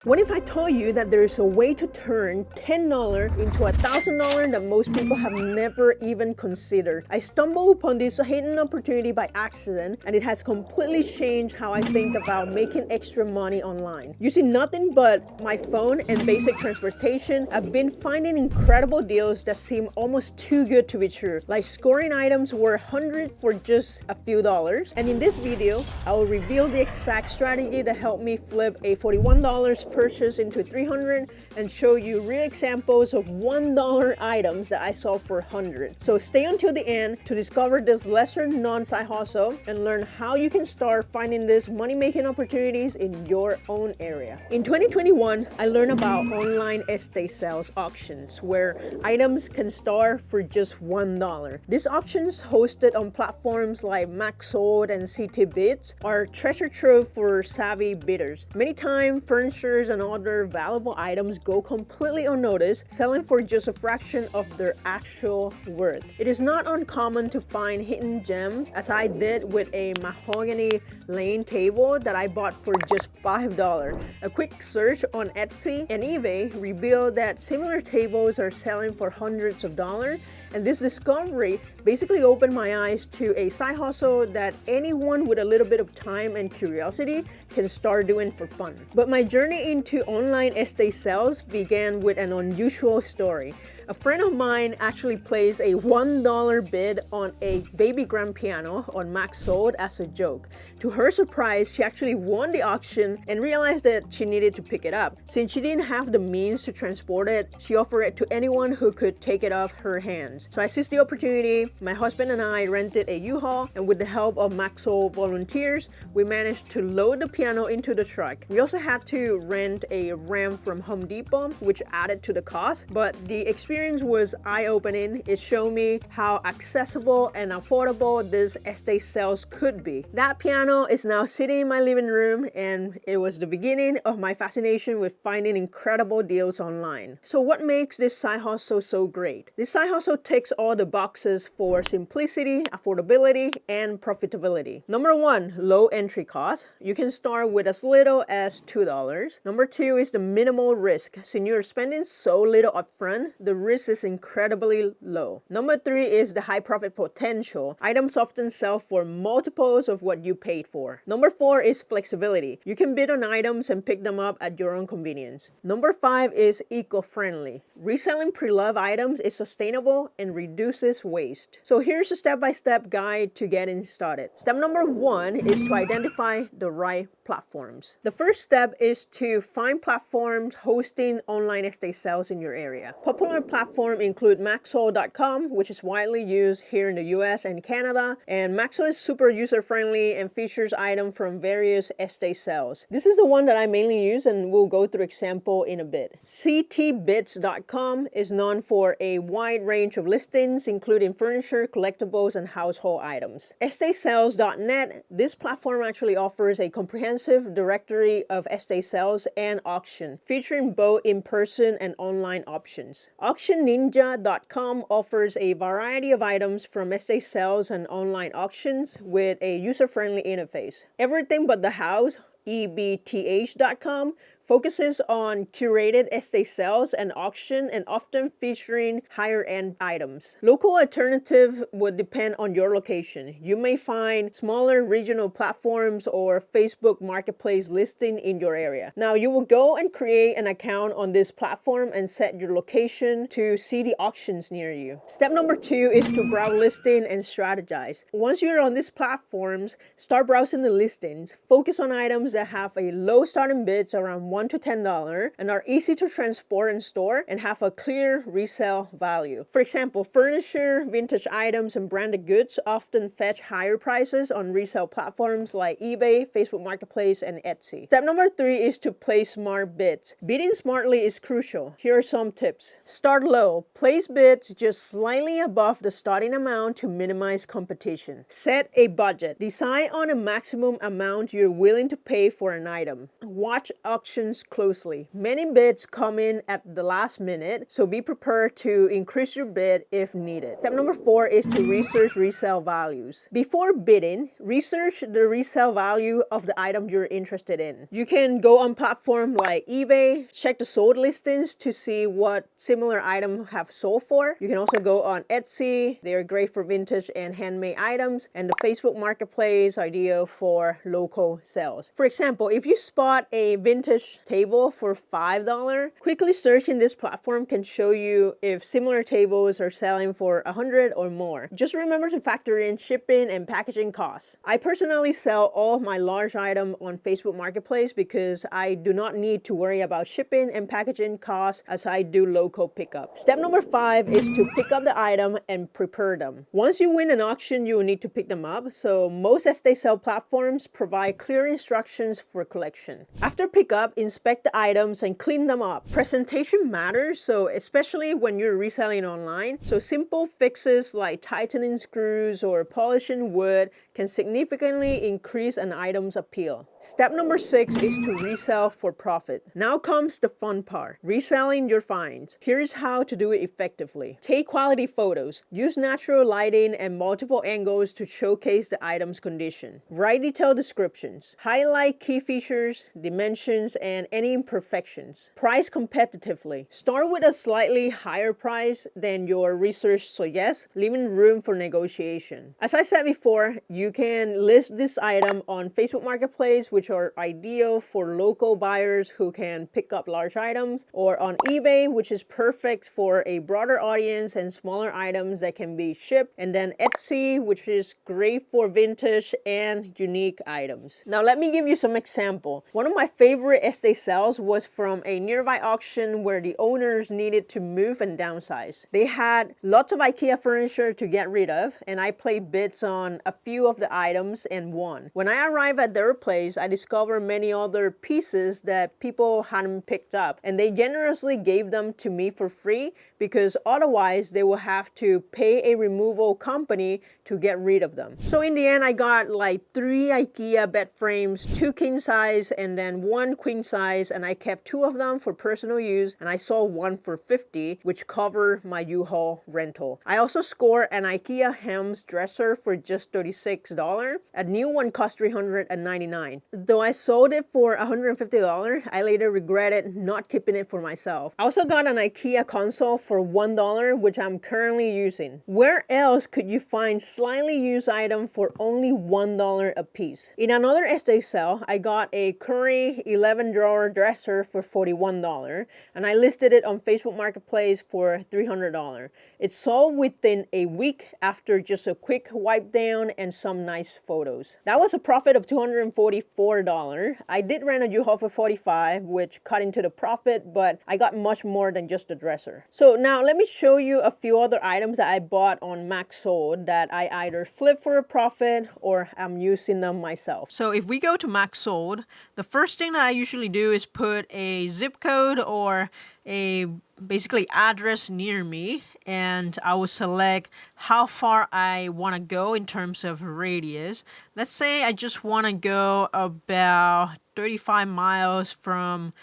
What if I told you that there is a way to turn $10 into $1,000 that most people have never even considered? I stumbled upon this hidden opportunity by accident, and it has completely changed how I think about making extra money online. Using nothing but my phone and basic transportation, I've been finding incredible deals that seem almost too good to be true, like scoring items worth hundreds for just a few dollars. And in this video, I will reveal the exact strategy that helped me flip a $41 purchase into $300 and show you real examples of $1 items that I sold for $100. So stay until the end to discover this lesser known side hustle and learn how you can start finding these money-making opportunities in your own area. In 2021, I learned about online estate sales auctions where items can start for just $1. These auctions, hosted on platforms like MaxSold and CTBids, are treasure trove for savvy bidders. Many times, furniture and other valuable items go completely unnoticed, selling for just a fraction of their actual worth. It is not uncommon to find hidden gems, as I did with a mahogany lane table that I bought for just $5. A quick search on Etsy and eBay revealed that similar tables are selling for hundreds of dollars, and this discovery basically opened my eyes to a side hustle that anyone with a little bit of time and curiosity can start doing for fun. But my journey into online estate sales began with an unusual story. A friend of mine actually placed a $1 bid on a baby grand piano on MaxSold as a joke. To her surprise, she actually won the auction and realized that she needed to pick it up. Since she didn't have the means to transport it, she offered it to anyone who could take it off her hands. So I seized the opportunity. My husband and I rented a U-Haul, and with the help of MaxSold volunteers, we managed to load the piano into the truck. We also had to rent a ramp from Home Depot, which added to the cost, but the experience was eye-opening. It showed me how accessible and affordable this estate sales could be. That piano is now sitting in my living room, and it was the beginning of my fascination with finding incredible deals online. So what makes this side hustle so great? This side hustle ticks all the boxes for simplicity, affordability, and profitability. Number one, low entry cost. You can start with as little as $2. Number two is the minimal risk. Since you're spending so little upfront, the risk is incredibly low. Number three is the high profit potential. Items often sell for multiples of what you paid for. Number four is flexibility. You can bid on items and pick them up at your own convenience. Number five is eco-friendly. Reselling pre-loved items is sustainable and reduces waste. So here's a step-by-step guide to getting started. Step number one is to identify the right platforms. The first step is to find platforms hosting online estate sales in your area. Popular platforms include MaxSold.com, which is widely used here in the US and Canada, and MaxSold is super user-friendly and features items from various estate sales. This is the one that I mainly use, and we'll go through example in a bit. CTBids.com is known for a wide range of listings, including furniture, collectibles, and household items. EstateSales.net, this platform actually offers a comprehensive directory of estate sales and auction, featuring both in-person and online options. AuctionNinja.com offers a variety of items from estate sales and online auctions with a user-friendly interface. Everything But the House, EBTH.com, focuses on curated estate sales and auction and often featuring higher-end items. Local alternative would depend on your location. You may find smaller regional platforms or Facebook Marketplace listing in your area. Now, you will go and create an account on this platform and set your location to see the auctions near you. Step number two is to browse listing and strategize. Once you're on these platforms, start browsing the listings. Focus on items that have a low starting bids around $1 to $10 and are easy to transport and store and have a clear resale value. For example, furniture, vintage items, and branded goods often fetch higher prices on resale platforms like eBay, Facebook Marketplace, and Etsy. Step number three is to place smart bids. Bidding smartly is crucial. Here are some tips. Start low. Place bids just slightly above the starting amount to minimize competition. Set a budget. Decide on a maximum amount you're willing to pay for an item. Watch auction instructions closely. Many bids come in at the last minute, so be prepared to increase your bid if needed. Step number 4 is to research resale values. Before bidding, research the resale value of the item you're interested in. You can go on platforms like eBay, check the sold listings to see what similar items have sold for. You can also go on Etsy. They are great for vintage and handmade items, and the Facebook Marketplace ideal for local sales. For example, if you spot a vintage table for $5, quickly searching this platform can show you if similar tables are selling for $100 or more. Just remember to factor in shipping and packaging costs. I personally sell all of my large items on Facebook Marketplace because I do not need to worry about shipping and packaging costs as I do local pickup. Step number 5 is to pick up the item and prepare them. Once you win an auction, you will need to pick them up, so most estate sale platforms provide clear instructions for collection. After pickup, inspect the items and clean them up. Presentation matters, so especially when you're reselling online, so simple fixes like tightening screws or polishing wood can significantly increase an item's appeal. Step number 6 is to resell for profit. Now comes the fun part, reselling your finds. Here's how to do it effectively. Take quality photos. Use natural lighting and multiple angles to showcase the item's condition. Write detailed descriptions. Highlight key features, dimensions, and any imperfections. Price competitively. Start with a slightly higher price than your research suggests, leaving room for negotiation. As I said before, you can list this item on Facebook Marketplace, which are ideal for local buyers who can pick up large items, or on eBay, which is perfect for a broader audience and smaller items that can be shipped, and then Etsy, which is great for vintage and unique items. Now let me give you some example. One of my favorite estate sales was from a nearby auction where the owners needed to move and downsize. They had lots of IKEA furniture to get rid of, and I played bids on a few of the items and won. When I arrived at their place, I discovered many other pieces that people hadn't picked up, and they generously gave them to me for free because otherwise they will have to pay a removal company to get rid of them. So in the end, I got like 3 IKEA bed frames, 2 king size and then 1 queen size, and I kept 2 of them for personal use, and I sold 1 for $50, which covered my U-Haul rental. I also scored an IKEA Helms dresser for just $36. A new one cost $399. Though I sold it for $150, I later regretted not keeping it for myself. I also got an IKEA console for $1, which I'm currently using. Where else could you find slightly used item for only $1 a piece? In another estate sale, I got a Curry 11-drawer dresser for $41, and I listed it on Facebook Marketplace for $300. It sold within a week after just a quick wipe down and some nice photos. That was a profit of $244. I did rent a U-Haul for $45, which cut into the profit, but I got much more than just the dresser. So now let me show you a few other items that I bought on MaxSold that I either flipped for a profit or I'm using them myself. So if we go to MaxSold, the first thing that I usually do is put a zip code or a basically address near me, and I will select how far I want to go in terms of radius. Let's say I just want to go about 35 miles from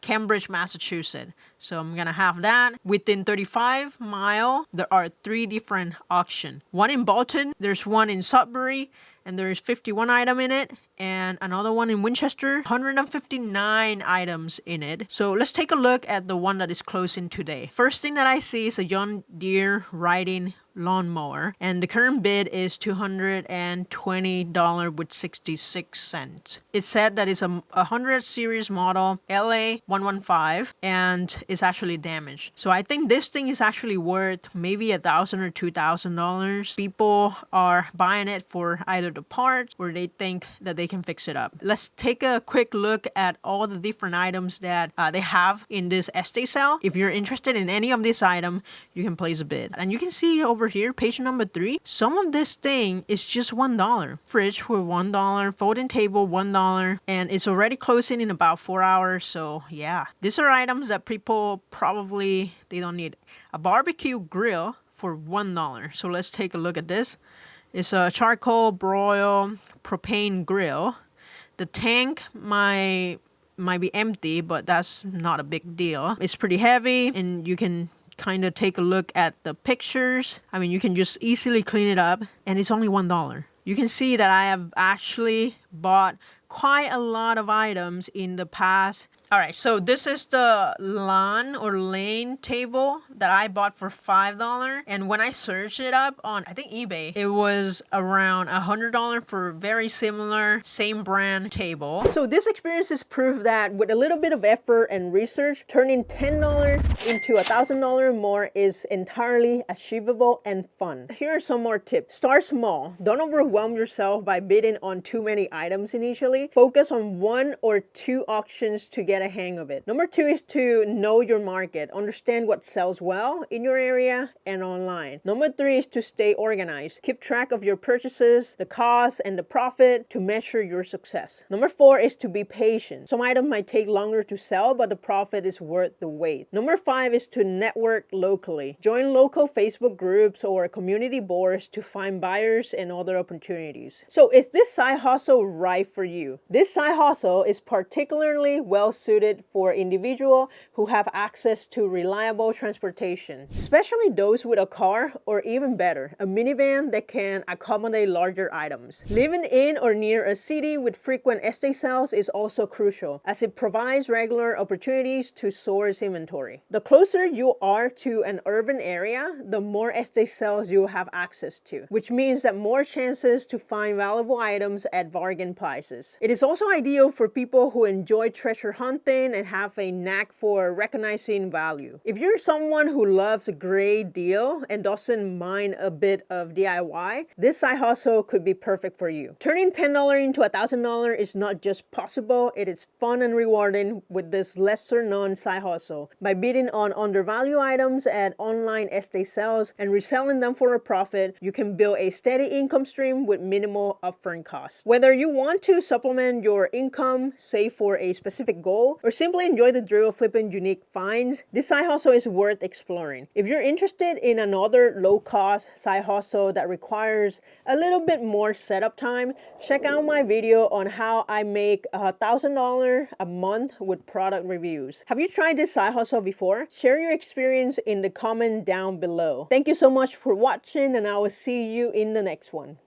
Cambridge, Massachusetts. So I'm gonna have that. Within 35 miles, there are 3 different auctions. One in Bolton, there's one in Sudbury, and there's 51 items in it, and another one in Winchester, 159 items in it. So let's take a look at the one that is closing today. First thing that I see is a John Deere riding lawnmower, and the current bid is $220 with 66 cents. It said that it's a 100 series model LA115, and it's actually damaged. So I think this thing is actually worth maybe $1,000 or $2,000. People are buying it for either the parts or they think that they can fix it up. Let's take a quick look at all the different items that they have in this estate sale. If you're interested in any of this item, you can place a bid. And you can see over here, page number 3, some of this thing is just $1. Fridge for $1, folding table $1, and it's already closing in about 4 hours. So yeah, these are items that people probably they don't need. A barbecue grill for $1. So let's take a look at this. It's a charcoal broil propane grill. The tank, my might be empty, but that's not a big deal. It's pretty heavy, and you can kind of take a look at the pictures. I mean, you can just easily clean it up, and it's only $1. You can see that I have actually bought quite a lot of items in the past. All right, so this is the lawn or lane table that I bought for $5. And when I searched it up on, I think, eBay, it was around $100 for a very similar, same brand table. So this experience is proof that with a little bit of effort and research, turning $10 into $1,000 more is entirely achievable and fun. Here are some more tips. Start small. Don't overwhelm yourself by bidding on too many items initially. Focus on 1 or 2 auctions to get a hang of it. Number 2 is to know your market. Understand what sells well in your area and online. Number 3 is to stay organized. Keep track of your purchases, the cost, and the profit to measure your success. Number 4 is to be patient. Some items might take longer to sell, but the profit is worth the wait. Number 5 is to network locally. Join local Facebook groups or community boards to find buyers and other opportunities. So is this side hustle right for you? This side hustle is particularly well suited for individuals who have access to reliable transportation, especially those with a car, or even better, a minivan that can accommodate larger items. Living in or near a city with frequent estate sales is also crucial, as it provides regular opportunities to source inventory. The closer you are to an urban area, the more estate sales you will have access to, which means that more chances to find valuable items at bargain prices. It is also ideal for people who enjoy treasure hunting and have a knack for recognizing value. If you're someone who loves a great deal and doesn't mind a bit of DIY, this side hustle could be perfect for you. Turning $10 into $1,000 is not just possible, it is fun and rewarding with this lesser known side hustle. By bidding on undervalued items at online estate sales and reselling them for a profit, you can build a steady income stream with minimal upfront costs. Whether you want to supplement your income, save for a specific goal, or simply enjoy the thrill of flipping unique finds, this side hustle is worth exploring. If you're interested in another low-cost side hustle that requires a little bit more setup time, check out my video on how I make $1,000 a month with product reviews. Have you tried this side hustle before? Share your experience in the comment down below. Thank you so much for watching, and I will see you in the next one.